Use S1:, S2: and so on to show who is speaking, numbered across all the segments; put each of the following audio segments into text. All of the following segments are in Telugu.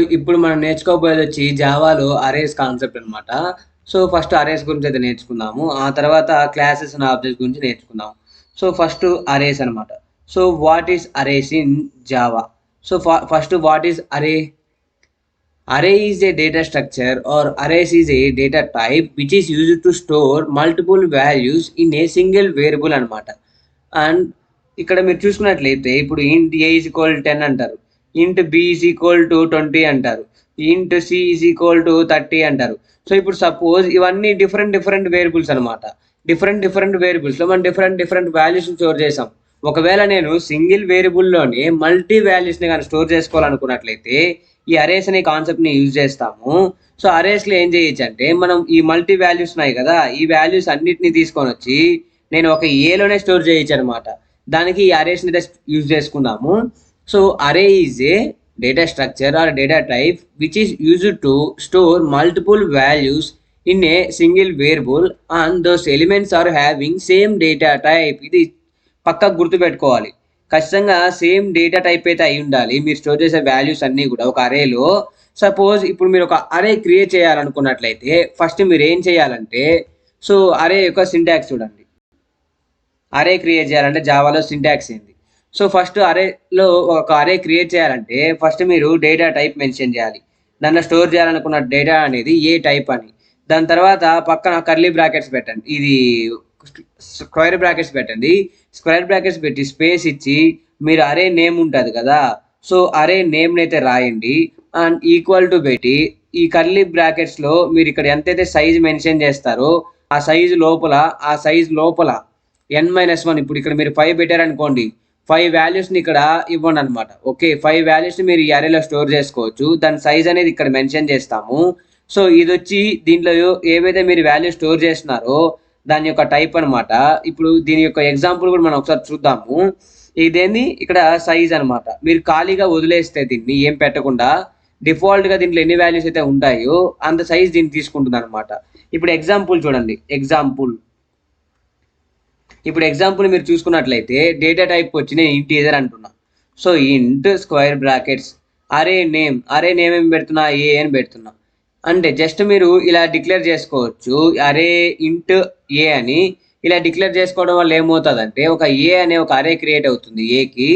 S1: ఇప్పుడు మనం నేర్చుకోబోయేది వచ్చి జావాలో అరేస్ కాన్సెప్ట్ అనమాట. సో ఫస్ట్ అరేస్ గురించి అయితే నేర్చుకుందాము. ఆ తర్వాత క్లాసెస్ అండ్ ఆబ్జెక్ట్స్ గురించి నేర్చుకుందాం. సో ఫస్ట్ అరేస్ అనమాట. So what is arrays in Java? So first what is అరే? Array is a data structure or arrays is a data type which is used to store multiple values in a single variable అనమాట. అండ్ ఇక్కడ మీరు చూసుకున్నట్లయితే ఇప్పుడు ఇంట్ ఏ ఈజ్ ఈక్వల్ 10 అంటారు, ఇంట్ బి ఈజ్ ఈక్వల్ టు 20 అంటారు, ఇంట్ సి ఈజ్ ఈక్వల్ టు 30 అంటారు. సో ఇప్పుడు సపోజ్ ఇవన్నీ డిఫరెంట్ వేరియబుల్స్ అనమాట. డిఫరెంట్ వేరియబుల్స్లో మనం డిఫరెంట్ వాల్యూస్ స్టోర్ చేసాం. ఒకవేళ నేను సింగిల్ వేరియబుల్లోనే మల్టీ వాల్యూస్ని కానీ స్టోర్ చేసుకోవాలనుకున్నట్లయితే ఈ అరేస్ అనే కాన్సెప్ట్ని యూజ్ చేస్తాము. సో అరేస్లో ఏం చేయొచ్చు అంటే మనం ఈ మల్టీ వాల్యూస్ ఉన్నాయి కదా, ఈ వాల్యూస్ అన్నిటిని తీసుకొని వచ్చి నేను ఒక ఏలోనే స్టోర్ చేయొచ్చు అనమాట. దానికి ఈ అరేస్ని యూజ్ చేసుకుందాము. So array is a data structure or data type which is used to store multiple values in a single variable and those elements are having same data type. ఇది పక్కకు గుర్తుపెట్టుకోవాలి. ఖచ్చితంగా సేమ్ డేటా టైప్ అయితే అయి ఉండాలి మీరు స్టోర్ చేసే వాల్యూస్ అన్నీ కూడా ఒక అరేలో. సపోజ్ ఇప్పుడు మీరు ఒక అరే క్రియేట్ చేయాలనుకున్నట్లయితే ఫస్ట్ మీరు ఏం చేయాలంటే, సో అరే యొక్క సింటాక్స్ చూడండి. అరే క్రియేట్ చేయాలంటే జావాలో సింటాక్స్ ఏంది? సో ఫస్ట్ అరేలో ఒక అరే క్రియేట్ చేయాలంటే ఫస్ట్ మీరు డేటా టైప్ మెన్షన్ చేయాలి. దాంట్లో స్టోర్ చేయాలనుకున్న డేటా అనేది ఏ టైప్ అని. దాని తర్వాత పక్కన కర్లీ బ్రాకెట్స్ పెట్టండి, ఇది స్క్వేర్ బ్రాకెట్స్ పెట్టండి. స్క్వేర్ బ్రాకెట్స్ పెట్టి స్పేస్ ఇచ్చి మీరు అరే నేమ్ ఉంటుంది కదా, సో అరే నేమ్ని అయితే రాయండి అండ్ ఈక్వల్ టు పెట్టి ఈ కర్లీ బ్రాకెట్స్లో మీరు ఇక్కడ ఎంతైతే సైజ్ మెన్షన్ చేస్తారో ఆ సైజు లోపల n-1 ఇప్పుడు ఇక్కడ మీరు 5 పెట్టారనుకోండి, 5 వాల్యూస్ని ఇక్కడ ఇవ్వండి అనమాట. ఓకే, 5 వాల్యూస్ని మీరు ఈ అరేలో స్టోర్ చేసుకోవచ్చు. దాని సైజ్ అనేది ఇక్కడ మెన్షన్ చేస్తాము. సో ఇది వచ్చి దీంట్లో ఏవైతే మీరు వాల్యూ స్టోర్ చేస్తున్నారో దాని యొక్క టైప్ అనమాట. ఇప్పుడు దీని యొక్క ఎగ్జాంపుల్ కూడా మనం ఒకసారి చూద్దాము. ఇదేంది ఇక్కడ సైజ్ అనమాట. మీరు ఖాళీగా వదిలేస్తే దీన్ని ఏం పెట్టకుండా డిఫాల్ట్గా దీంట్లో ఎన్ని వాల్యూస్ అయితే ఉంటాయో అంత సైజ్ దీన్ని తీసుకుంటుంది అనమాట. ఇప్పుడు ఎగ్జాంపుల్ చూడండి. ఇప్పుడు ఎగ్జాంపుల్ మీరు చూసుకున్నట్లయితే డేటా టైప్ వచ్చి నేను ఇంటీజర్ అంటున్నా. సో ఇంట్ స్క్వేర్ బ్రాకెట్స్ అరే నేమ్ ఏం పెడుతున్నా, ఏ అని పెడుతున్నా. అంటే జస్ట్ మీరు ఇలా డిక్లేర్ చేసుకోవచ్చు అరే ఇంట్ ఏ అని. ఇలా డిక్లేర్ చేసుకోవడం వల్ల ఏమవుతుందంటే ఒక ఏ అనే ఒక అరే క్రియేట్ అవుతుంది ఏకి,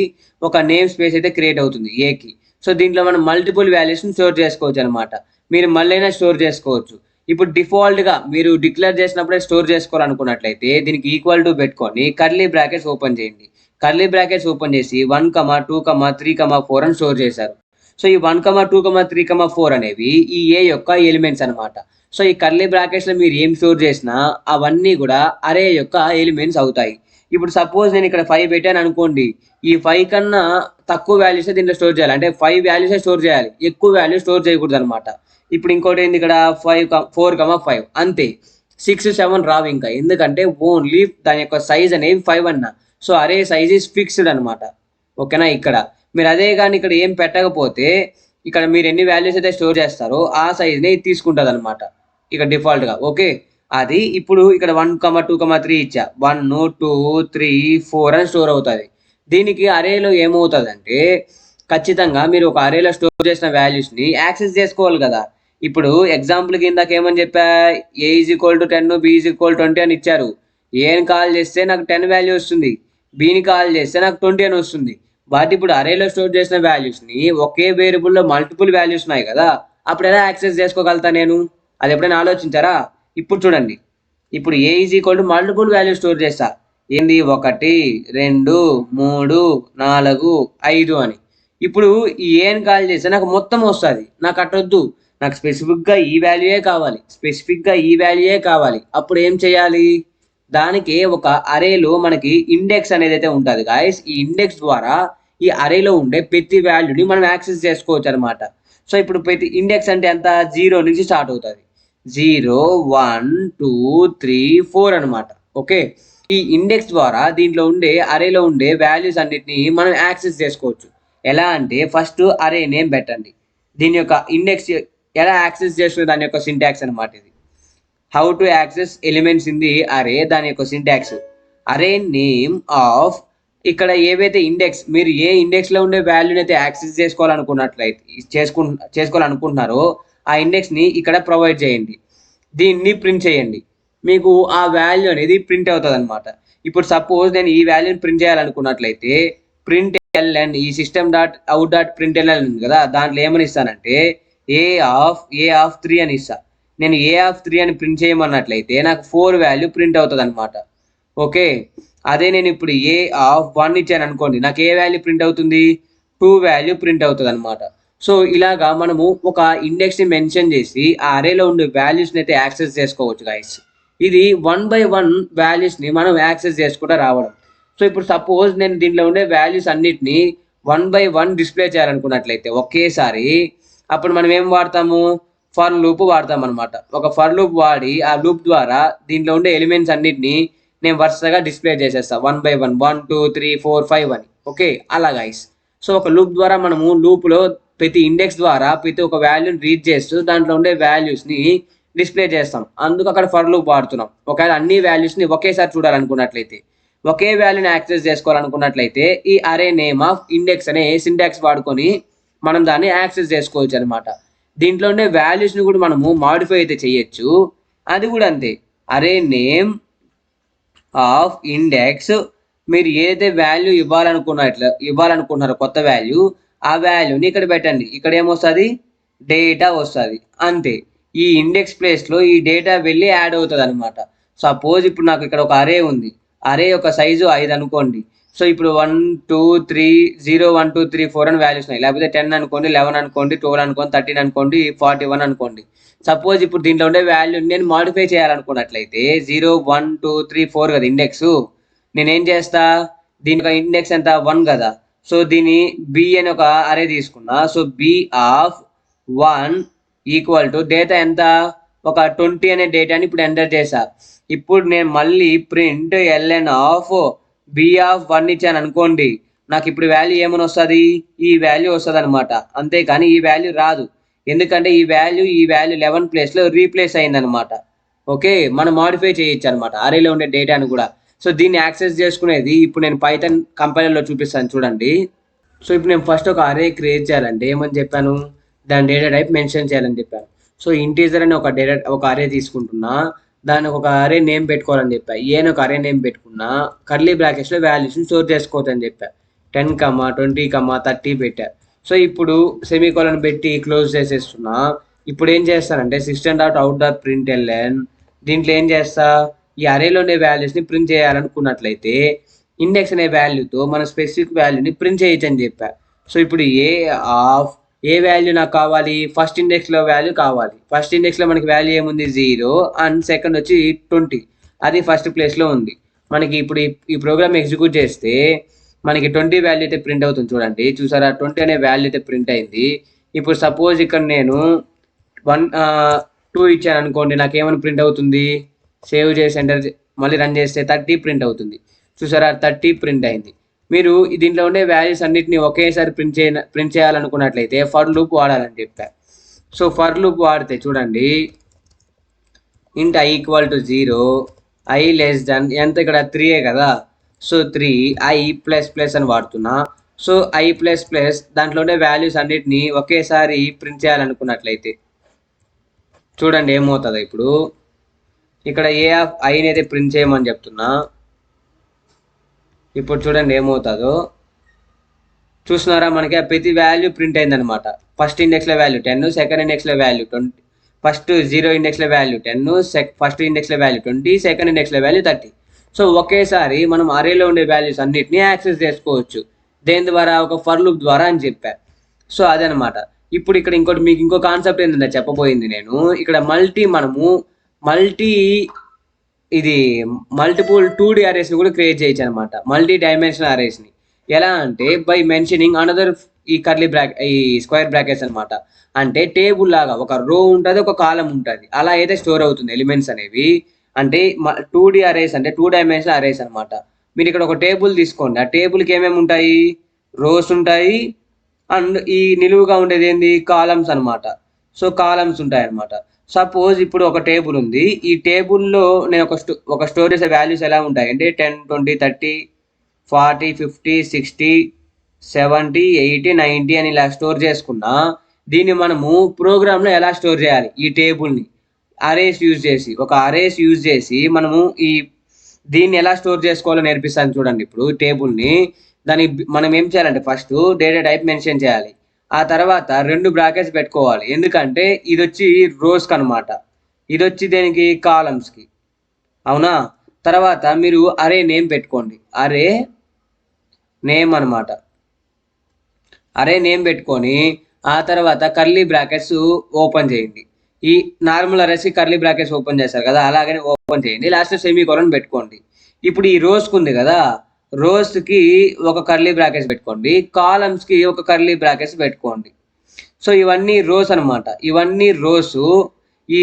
S1: ఒక నేమ్ స్పేస్ అయితే క్రియేట్ అవుతుంది ఏకి. సో దీంట్లో మనం మల్టిపుల్ వాల్యూస్ని స్టోర్ చేసుకోవచ్చు అనమాట. మీరు మళ్ళీ స్టోర్ చేసుకోవచ్చు. ఇప్పుడు డిఫాల్ట్గా మీరు డిక్లేర్ చేసినప్పుడే స్టోర్ చేసుకోవాలనుకున్నట్లయితే దీనికి ఈక్వల్ టు పెట్టుకొని కర్లీ బ్రాకెట్స్ ఓపెన్ చేయండి. కర్లీ బ్రాకెట్స్ ఓపెన్ చేసి 1, 2, 3, 4 అని స్టోర్ చేశారు. సో ఈ 1, 2, 3, 4 అనేవి ఈ ఏ యొక్క ఎలిమెంట్స్ అనమాట. సో ఈ కర్లీ బ్రాకెట్స్లో మీరు ఏం స్టోర్ చేసినా అవన్నీ కూడా అరే యొక్క ఎలిమెంట్స్ అవుతాయి. ఇప్పుడు సపోజ్ నేను ఇక్కడ 5 పెట్టాను అనుకోండి, ఈ 5 కన్నా తక్కువ వాల్యూసే దీంట్లో స్టోర్ చేయాలి. అంటే 5 వాల్యూసే స్టోర్ చేయాలి, ఎక్కువ వాల్యూ స్టోర్ చేయకూడదు అనమాట. ఇప్పుడు ఇంకోటి ఏంది ఇక్కడ 4, 5 అంతే. 6, 7 రావు ఇంకా, ఎందుకంటే ఓన్లీ దాని యొక్క సైజ్ అనేవి 5 అన్న. సో అరే సైజ్ ఈజ్ ఫిక్స్డ్ అనమాట. ఓకేనా? ఇక్కడ మీరు అదే కానీ ఇక్కడ ఏం పెట్టకపోతే ఇక్కడ మీరు ఎన్ని వాల్యూస్ అయితే స్టోర్ చేస్తారో ఆ సైజ్ని తీసుకుంటుంది అనమాట ఇక డిఫాల్ట్గా. ఓకే, అది ఇప్పుడు ఇక్కడ 1, 2, 3 ఇచ్చా, 1, 2, 3, 4 అని స్టోర్ అవుతుంది. దీనికి అరేలో ఏమవుతుందంటే ఖచ్చితంగా మీరు ఒక అరేలో స్టోర్ చేసిన వాల్యూస్ని యాక్సెస్ చేసుకోవాలి కదా. ఇప్పుడు ఎగ్జాంపుల్ కిందకి ఏమని చెప్పా, A is equal to 10, B is equal 20 అని ఇచ్చారు. ఏని కాల్ చేస్తే నాకు 10 వాల్యూ వస్తుంది, బీని కాల్ చేస్తే నాకు 20 అని వస్తుంది. బట్ ఇప్పుడు అరేలో స్టోర్ చేసిన వాల్యూస్ని ఒకే వేరియబుల్లో మల్టిపుల్ వాల్యూస్ ఉన్నాయి కదా, అప్పుడు ఎలా యాక్సెస్ చేసుకోగలుగుతా నేను? అది ఎప్పుడైనా ఆలోచించారా? ఇప్పుడు చూడండి, ఇప్పుడు A is equal to multiple value store చేస్తా. ఏంది 1, 2, 3, 4, 5 అని. ఇప్పుడు ఈ ఏని కాల్ చేస్తే నాకు మొత్తం వస్తుంది. నాకు అట్టొద్దు, నాకు స్పెసిఫిక్గా ఈ వాల్యూయే కావాలి. అప్పుడు ఏం చేయాలి? దానికి ఒక అరేలో మనకి ఇండెక్స్ అనేది అయితే ఉంటుంది గాయస్. ఈ ఇండెక్స్ ద్వారా ఈ అరేలో ఉండే ప్రతి వాల్యూని మనం యాక్సెస్ చేసుకోవచ్చు అనమాట. సో ఇప్పుడు ప్రతి ఇండెక్స్ అంటే ఎంత, 0 నుంచి స్టార్ట్ అవుతుంది. 0, 1, 2, 3, 4 అనమాట. ఓకే, ఈ ఇండెక్స్ ద్వారా దీంట్లో ఉండే అరేలో ఉండే వాల్యూస్ అన్నిటిని మనం యాక్సెస్ చేసుకోవచ్చు. ఎలా అంటే ఫస్ట్ అరే నేమ్ పెట్టండి. దీని యొక్క ఇండెక్స్ ఎలా యాక్సెస్ చేసుకునే దాని యొక్క సింటాక్స్ అనమాట ఇది. How to access elements in the అరే, దాని యొక్క సింటాక్స్. అరే నేమ్ ఆఫ్ ఇక్కడ ఏవైతే ఇండెక్స్ మీరు ఏ ఇండెక్స్లో ఉండే వాల్యూని అయితే యాక్సెస్ చేసుకోవాలనుకుంటున్నారో ఆ ఇండెక్స్ని ఇక్కడ ప్రొవైడ్ చేయండి, దీన్ని ప్రింట్ చేయండి. మీకు ఆ వాల్యూ అనేది ప్రింట్ అవుతుంది అనమాట. ఇప్పుడు సపోజ్ నేను ఈ వాల్యూని ప్రింట్ చేయాలనుకున్నట్లయితే print L N system dot out dot print L N కదా, దాంట్లో ఏమని ఇస్తానంటే ఏ ఆఫ్ 3 అని ఇస్తా. నేను ఏ ఆఫ్ 3 అని ప్రింట్ చేయమన్నట్లయితే నాకు 4 వాల్యూ ప్రింట్ అవుతుంది అనమాట. ఓకే, అదే నేను ఇప్పుడు ఏ ఆఫ్ 1 ఇచ్చాను అనుకోండి, నాకు ఏ వాల్యూ ప్రింట్ అవుతుంది, 2 వాల్యూ ప్రింట్ అవుతుంది అనమాట. సో ఇలాగా మనము ఒక ఇండెక్స్ని మెన్షన్ చేసి ఆ అరేలో ఉండే వాల్యూస్ని అయితే యాక్సెస్ చేసుకోవచ్చు గైస్. ఇది 1 by 1 వాల్యూస్ని మనం యాక్సెస్ చేసుకుంటూ రావడం. సో ఇప్పుడు సపోజ్ నేను దీంట్లో ఉండే వాల్యూస్ అన్నిటిని 1 by 1 డిస్ప్లే చేయాలనుకున్నట్లయితే ఒకేసారి, అప్పుడు మనం ఏం వాడతాము, ఫర్ లూప్ వాడతాం అనమాట. ఒక ఫర్ లూప్ వాడి ఆ లూప్ ద్వారా దీంట్లో ఉండే ఎలిమెంట్స్ అన్నిటిని నేను వరుసగా డిస్ప్లే చేసేస్తాను 1 by 1, 1 2 3 4 5 అని. ఓకే, అలా గైస్. సో ఒక లూప్ ద్వారా మనము లూప్లో ప్రతి ఇండెక్స్ ద్వారా ప్రతి ఒక్క వాల్యూని రీడ్ చేస్తూ దాంట్లో ఉండే వాల్యూస్ని డిస్ప్లే చేస్తాం. అందుకు అక్కడ ఫర్ లూప్ వాడుతున్నాం. ఒకవేళ అన్ని వాల్యూస్ని ఒకేసారి చూడాలనుకున్నట్లయితే, ఒకే వాల్యూని యాక్సెస్ చేసుకోవాలనుకున్నట్లయితే ఈ అరే నేమ్ ఆఫ్ ఇండెక్స్ అనే సింటాక్స్ వాడుకొని మనం దాన్ని యాక్సెస్ చేసుకోవచ్చు అనమాట. దీంట్లో ఉండే వాల్యూస్ని కూడా మనము మాడిఫై అయితే చేయొచ్చు. అది కూడా అంతే, అరే నేమ్ ఆఫ్ ఇండెక్స్ మీరు ఏదైతే వాల్యూ ఇవ్వాలనుకుంటున్నారో కొత్త వాల్యూ, ఆ వాల్యూని ఇక్కడ పెట్టండి. ఇక్కడ ఏమొస్తుంది, డేటా వస్తుంది అంతే. ఈ ఇండెక్స్ ప్లేస్లో ఈ డేటా వెళ్ళి యాడ్ అవుతుంది అనమాట. సపోజ్ ఇప్పుడు నాకు ఇక్కడ ఒక అరే ఉంది, అరే యొక్క సైజు 5 అనుకోండి. సో ఇప్పుడు 1 2 3 0 1 2 3 4 అని వాల్యూస్ ఉన్నాయి, లేకపోతే 10 అనుకోండి, 11 అనుకోండి, 12 అనుకోండి, 13 అనుకోండి, 41 అనుకోండి. సపోజ్ ఇప్పుడు దీంట్లో ఉండే వాల్యూని నేను మాడిఫై చేయాలనుకున్నట్లయితే 0 1 2 3 4 కదా ఇండెక్స్, నేనేం చేస్తా, దీని ఒక ఇండెక్స్ ఎంత 1 కదా. సో దీని బి అని ఒక అరే తీసుకున్నా. So B of 1 equal to data ఎంత, ఒక 20 అనే డేటాని ఇప్పుడు ఎంటర్ చేశా. ఇప్పుడు నేను మళ్ళీ print L N of of 1 ఇచ్చాను అనుకోండి, నాకు ఇప్పుడు వాల్యూ ఏమని వస్తుంది, ఈ వాల్యూ వస్తుంది అనమాట. అంతేకాని ఈ వాల్యూ రాదు, ఎందుకంటే ఈ వాల్యూ 11 ప్లేస్లో రీప్లేస్ అయిందనమాట. ఓకే, మనం మాడిఫై చేయొచ్చు అనమాట అరేలో ఉండే డేటాను కూడా. సో దీన్ని యాక్సెస్ చేసుకునేది ఇప్పుడు నేను పైథాన్ కంపైలర్లో చూపిస్తాను చూడండి. సో ఇప్పుడు నేను ఫస్ట్ ఒక అరే క్రియేట్ చేయాలంటే ఏమని చెప్పాను, దాని డేటా టైప్ మెన్షన్ చేయాలని చెప్పాను. సో ఇంటీజర్ అని ఒక అరే తీసుకుంటున్నా, దానికి ఒక అరే నేమ్ పెట్టుకోవాలని చెప్పా. ఏని ఒక అరే నేమ్ పెట్టుకున్నా, కర్లీ బ్రాకెట్స్లో వాల్యూస్ని స్టోర్ చేసుకోవద్దని చెప్పా. 10, 20, 30 పెట్టా. సో ఇప్పుడు సెమీకోలన్ పెట్టి క్లోజ్ చేసేస్తున్నా. ఇప్పుడు ఏం చేస్తానంటే system dot out dot print L, దీంట్లో ఏం చేస్తా, ఈ అరేలో ఉండే వాల్యూస్ని ప్రింట్ చేయాలనుకున్నట్లయితే ఇండెక్స్ అనే వాల్యూతో మన స్పెసిఫిక్ వాల్యూని ప్రింట్ చేయొచ్చు అని చెప్పా. సో ఇప్పుడు ఏ వాల్యూ నాకు కావాలి, ఫస్ట్ ఇండెక్స్లో వాల్యూ కావాలి. ఫస్ట్ ఇండెక్స్లో మనకి వాల్యూ ఏముంది 0 అండ్ సెకండ్ వచ్చి 20, అది ఫస్ట్ ప్లేస్లో ఉంది. మనకి ఇప్పుడు ఈ ప్రోగ్రామ్ ఎగ్జిక్యూట్ చేస్తే మనకి 20 వాల్యూ అయితే ప్రింట్ అవుతుంది చూడండి. చూసారా, 20 అనే వాల్యూ అయితే ప్రింట్ అయింది. ఇప్పుడు సపోజ్ ఇక్కడ నేను 2 ఇచ్చాను అనుకోండి, నాకు ఏమని ప్రింట్ అవుతుంది, సేవ్ చేసి ఎంటర్ మళ్ళీ రన్ చేస్తే 30 ప్రింట్ అవుతుంది. చూసారా, 30 ప్రింట్ అయింది. మీరు దీంట్లో ఉండే వాల్యూస్ అన్నిటిని ఒకేసారి ప్రింట్ చేయాలనుకున్నట్లయితే ఫర్ లూప్ వాడాలని చెప్పారు. సో ఫర్ లూప్ వాడితే చూడండి, ఇంట్ i equal to 0, i less than ఎంత, ఇక్కడ 3 కదా. సో 3 i ప్లస్ ప్లస్ అని వాడుతున్నా. సో i ప్లస్ ప్లస్ దాంట్లో ఉండే వాల్యూస్ అన్నిటిని ఒకేసారి ప్రింట్ చేయాలనుకున్నట్లయితే చూడండి ఏమవుతుందో. ఇప్పుడు ఇక్కడ ఏ ఆఫ్ ఐని అయితే ప్రింట్ చేయమని చెప్తున్నా. ఇప్పుడు చూడండి ఏమవుతుందో. చూస్తున్నారా, మనకి ప్రతి వాల్యూ ప్రింట్ అయిందనమాట. ఫస్ట్ ఇండెక్స్లో వాల్యూ 10, సెకండ్ ఇండెక్స్లో వాల్యూ 20, ఫస్ట్ 0 ఇండెక్స్లో వాల్యూ 10, ఫస్ట్ ఇండెక్స్లో వాల్యూ 20, సెకండ్ ఇండెక్స్లో వాల్యూ 30. సో ఒకేసారి మనం అరేలో ఉండే వాల్యూస్ అన్నిటిని యాక్సెస్ చేసుకోవచ్చు దేని ద్వారా, ఒక ఫర్ లూప్ ద్వారా అని చెప్పా. సో అదనమాట. ఇప్పుడు ఇక్కడ మీకు ఇంకో కాన్సెప్ట్ ఏంటంటే చెప్పబోయింది నేను. ఇక్కడ మల్టిపుల్ 2D అరేస్ని కూడా క్రియేట్ చేయొచ్చు అనమాట, మల్టీ డైమెన్షనల్ అరేస్ని. ఎలా అంటే బై మెన్షనింగ్ అనదర్ ఈ స్క్వేర్ బ్రాకెట్స్ అనమాట. అంటే టేబుల్ లాగా ఒక రో ఉంటుంది, ఒక కాలం ఉంటుంది, అలా అయితే స్టోర్ అవుతుంది ఎలిమెంట్స్ అనేవి. అంటే 2D అరేస్ అంటే 2 డైమెన్షనల్ అరేస్ అనమాట. మీరు ఇక్కడ ఒక టేబుల్ తీసుకోండి, ఆ టేబుల్కి ఏమేమి ఉంటాయి, రోస్ ఉంటాయి, అండ్ ఈ నిలువుగా ఉండేది ఏంది, కాలమ్స్ అనమాట. సో కాలమ్స్ ఉంటాయి అనమాట. సపోజ్ ఇప్పుడు ఒక టేబుల్ ఉంది, ఈ టేబుల్లో నేను ఒక స్టోర్ చేసే వాల్యూస్ ఎలా ఉంటాయి అంటే 10, 20, 30, 40, 50, 60, 70, 80, 90 అని ఇలా స్టోర్ చేసుకున్నా దీన్ని మనము ప్రోగ్రామ్లో ఎలా స్టోర్ చేయాలి ఈ టేబుల్ని అరేస్ యూజ్ చేసి మనము దీన్ని ఎలా స్టోర్ చేసుకోవాలో నేర్పిస్తాను చూడండి. ఇప్పుడు టేబుల్ని మనం ఏం చేయాలంటే ఫస్ట్ డేటా టైప్ మెన్షన్ చేయాలి. ఆ తర్వాత 2 బ్రాకెట్స్ పెట్టుకోవాలి. ఎందుకంటే ఇది వచ్చి రోస్కి అనమాట, ఇది వచ్చి దేనికి కాలమ్స్కి, అవునా. తర్వాత మీరు అరే నేమ్ పెట్టుకోండి, అరే నేమ్ అనమాట. అరే నేమ్ పెట్టుకొని ఆ తర్వాత కర్లీ బ్రాకెట్స్ ఓపెన్ చేయండి. ఈ నార్మల్ అరేస్కి కర్లీ బ్రాకెట్స్ ఓపెన్ చేస్తారు కదా, అలాగనే ఓపెన్ చేయండి. లాస్ట్ సెమీకోలన్ పెట్టుకోండి. ఇప్పుడు ఈ రోస్కి ఉంది కదా, రోస్కి ఒక కర్లీ బ్రాకెట్స్ పెట్టుకోండి, కాలమ్స్కి ఒక కర్లీ బ్రాకెట్స్ పెట్టుకోండి. సో ఇవన్నీ రోస్ అనమాట. ఇవన్నీ రోస్. ఈ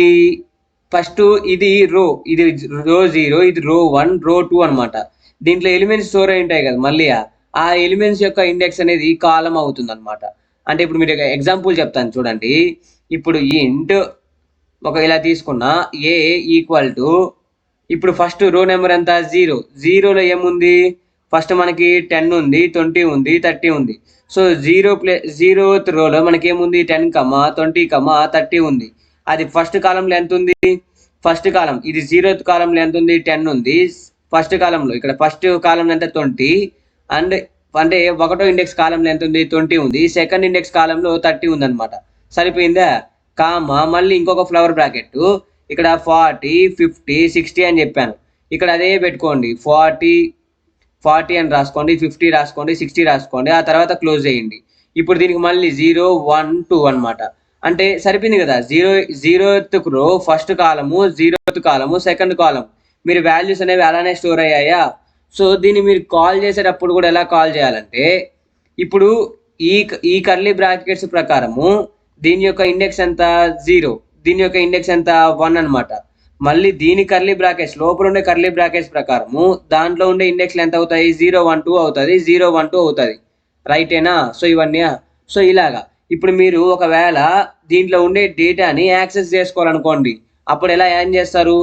S1: ఫస్ట్ ఇది రో, ఇది రో 0, ఇది రో 1, రో 2 అనమాట. దీంట్లో ఎలిమెంట్స్ స్టోర్ అయి ఉంటాయి కదా, మళ్ళీ ఆ ఎలిమెంట్స్ యొక్క ఇండెక్స్ అనేది కాలం అవుతుంది అనమాట. అంటే ఇప్పుడు మీరు ఎగ్జాంపుల్ చెప్తాను చూడండి. ఇప్పుడు ఇంట్ ఇలా తీసుకున్నా ఏ ఈక్వల్ టు, ఇప్పుడు ఫస్ట్ రో నెంబర్ ఎంత 0. 0లో ఏముంది, ఫస్ట్ మనకి 10 ఉంది, 20 ఉంది, 30 ఉంది. సో 0th రోలో మనకి ఏముంది 10, 20, 30 ఉంది. అది ఫస్ట్ కాలంలో ఎంత ఉంది, ఫస్ట్ కాలం ఇది 0th కాలంలో ఎంత ఉంది 10 ఉంది. ఫస్ట్ కాలంలో ఇక్కడ ఫస్ట్ కాలంలో ఎంత 20, అండ్ అంటే ఒకటో ఇండెక్స్ కాలంలో ఎంత ఉంది 20 ఉంది. సెకండ్ ఇండెక్స్ కాలంలో 30 ఉంది అనమాట. సరిపోయిందా. మళ్ళీ ఇంకొక ఫ్లవర్ బ్రాకెట్ ఇక్కడ 40, 50, 60 అని చెప్పాను. ఇక్కడ అదే పెట్టుకోండి, 40 అని రాసుకోండి, 50 రాసుకోండి, 60 రాసుకోండి. ఆ తర్వాత క్లోజ్ చేయండి. ఇప్పుడు దీనికి మళ్ళీ 0, 1, 2 అనమాట. అంటే సరిపోయింది కదా. 0th రో ఫస్ట్ కాలము, 0th కాలము సెకండ్ కాలం. మీరు వాల్యూస్ అనేవి అలానే స్టోర్ అయ్యాయా. సో దీన్ని మీరు కాల్ చేసేటప్పుడు కూడా ఎలా కాల్ చేయాలంటే, ఇప్పుడు ఈ కర్లీ బ్రాకెట్స్ ప్రకారము దీని యొక్క ఇండెక్స్ ఎంత 0, దీని యొక్క ఇండెక్స్ ఎంత 1 అనమాట. మళ్ళీ దీని కర్లీ బ్రాకెట్స్ లోపల ఉండే కర్లీ బ్రాకెట్స్ ప్రకారము దాంట్లో ఉండే ఇండెక్స్లు ఎంత అవుతాయి 0, 1, 2 అవుతుంది, 0, 1, 2 అవుతుంది. రైటేనా. సో ఇవన్నీ సో ఇలాగా. ఇప్పుడు మీరు ఒకవేళ దీంట్లో ఉండే డేటాని యాక్సెస్ చేసుకోవాలనుకోండి, అప్పుడు ఎలా ఏం చేస్తారు.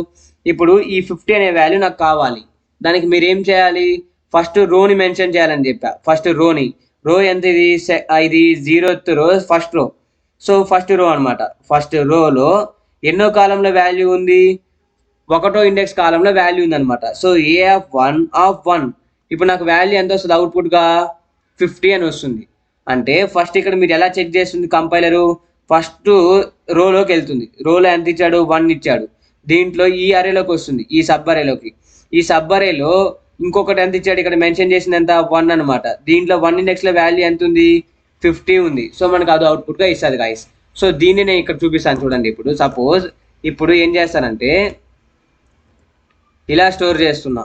S1: ఇప్పుడు ఈ 50 అనే వాల్యూ నాకు కావాలి. దానికి మీరు ఏం చేయాలి, ఫస్ట్ రోని మెన్షన్ చేయాలని చెప్పా. ఫస్ట్ రోని, రో ఎంత ఇది 0th రో first row. So first row అనమాట. ఫస్ట్ రోలో ఎన్నో కాలంలో వాల్యూ ఉంది, ఒకటో ఇండెక్స్ కాలంలో వాల్యూ ఉంది అనమాట. So A(1)(1). ఇప్పుడు నాకు వాల్యూ ఎంత వస్తుంది, అవుట్పుట్గా 50 అని వస్తుంది. అంటే ఫస్ట్ ఇక్కడ మీరు ఎలా చెక్ చేస్తుంది కంపైలరు, ఫస్ట్ రోలోకి వెళ్తుంది. రోలో ఎంత ఇచ్చాడు 1 ఇచ్చాడు. దీంట్లో ఈ అరేలోకి వస్తుంది, ఈ సబ్ అరేలోకి. ఈ సబ్ అరేలో ఇంకొకటి ఎంత ఇచ్చాడు, ఇక్కడ మెన్షన్ చేసింది ఎంత 1 అనమాట. దీంట్లో 1 ఇండెక్స్లో వాల్యూ ఎంత ఉంది 50 ఉంది. సో మనకు అది అవుట్పుట్గా ఇస్తుంది గాయస్. సో దీన్ని నేను ఇక్కడ చూపిస్తాను చూడండి. ఇప్పుడు సపోజ్ ఇప్పుడు ఏం చేస్తానంటే ఇలా స్టోర్ చేస్తున్నా,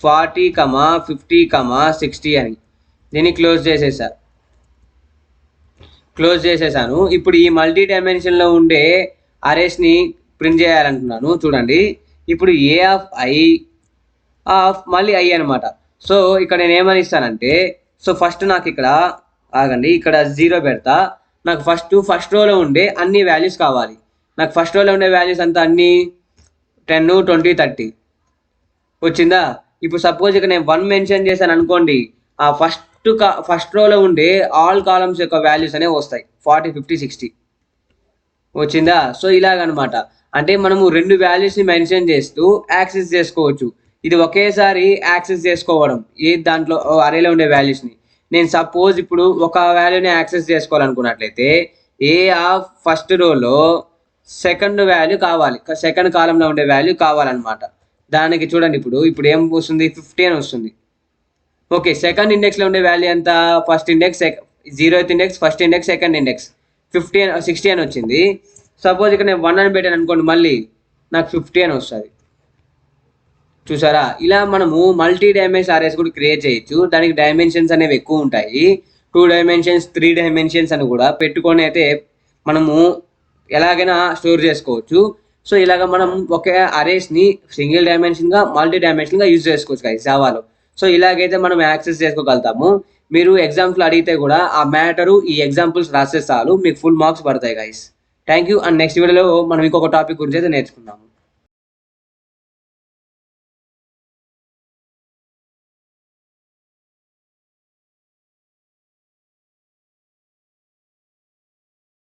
S1: 40, 50, 60 అని. దీన్ని క్లోజ్ చేసేసాను. ఇప్పుడు ఈ మల్టీ డైమెన్షన్లో ఉండే అరేస్ని ప్రింట్ చేయాలనుకున్నాను చూడండి. ఇప్పుడు A(i) మళ్ళీ i అనమాట. సో ఇక్కడ నేను ఏమని ఇస్తానంటే, సో ఫస్ట్ నాకు ఇక్కడ ఆగండి, ఇక్కడ 0 పెడతా. నాకు ఫస్ట్ రోలో ఉండే అన్ని వాల్యూస్ కావాలి. నాకు ఫస్ట్ రోలో ఉండే వాల్యూస్ అంతా అన్ని 10, 20, 30 వచ్చిందా. ఇప్పుడు సపోజ్ ఇక్కడ నేను 1 మెన్షన్ చేశాను అనుకోండి, ఆ ఫస్ట్ రోలో ఉండే ఆల్ కాలమ్స్ యొక్క వాల్యూస్ అనేవి వస్తాయి, 40, 50, 60 వచ్చిందా. సో ఇలాగనమాట. అంటే మనము 2 వాల్యూస్ని మెన్షన్ చేస్తూ యాక్సెస్ చేసుకోవచ్చు. ఇది ఒకేసారి యాక్సెస్ చేసుకోవడం దాంట్లో అరేలో ఉండే వాల్యూస్ని. నేను సపోజ్ ఇప్పుడు ఒక వాల్యూని యాక్సెస్ చేసుకోవాలనుకున్నట్లయితే ఫస్ట్ రోలో సెకండ్ వాల్యూ కావాలి, సెకండ్ కాలంలో ఉండే వాల్యూ కావాలన్నమాట. దానికి చూడండి ఇప్పుడు ఏం వస్తుంది 50 అని వస్తుంది. ఓకే, సెకండ్ ఇండెక్స్లో ఉండే వాల్యూ ఎంత, first index, 0th index, first index, second index 60 అని వచ్చింది. సపోజ్ ఇక్కడ నేను 1 అని పెట్టాను అనుకోండి, మళ్ళీ నాకు 50 అని వస్తుంది. చూసారా. ఇలా మనము మల్టీ డైమెన్షన్ అరేస్ కూడా క్రియేట్ చేయొచ్చు. దానికి డైమెన్షన్స్ అనేవి ఎక్కువ ఉంటాయి, 2 డైమెన్షన్స్ 3 డైమెన్షన్స్ అని కూడా పెట్టుకొని అయితే మనము ఎలాగైనా స్టోర్ చేసుకోవచ్చు. సో ఇలాగ మనం ఒక అరేస్ని సింగిల్ డైమెన్షన్గా మల్టీ డైమెన్షన్గా యూజ్ చేసుకోవచ్చు గైస్ జావాలో. సో ఇలాగైతే మనం యాక్సెస్ చేసుకోగలుగుతాము. మీరు ఎగ్జామ్స్లో అడిగితే కూడా ఆ మ్యాటరు ఈ ఎగ్జాంపుల్స్ రాసే చాలు, మీకు ఫుల్ మార్క్స్ పడతాయి guys. Thank you. And next వీడియోలో మనం ఇంకొక టాపిక్ గురించి అయితే నేర్చుకుందాము.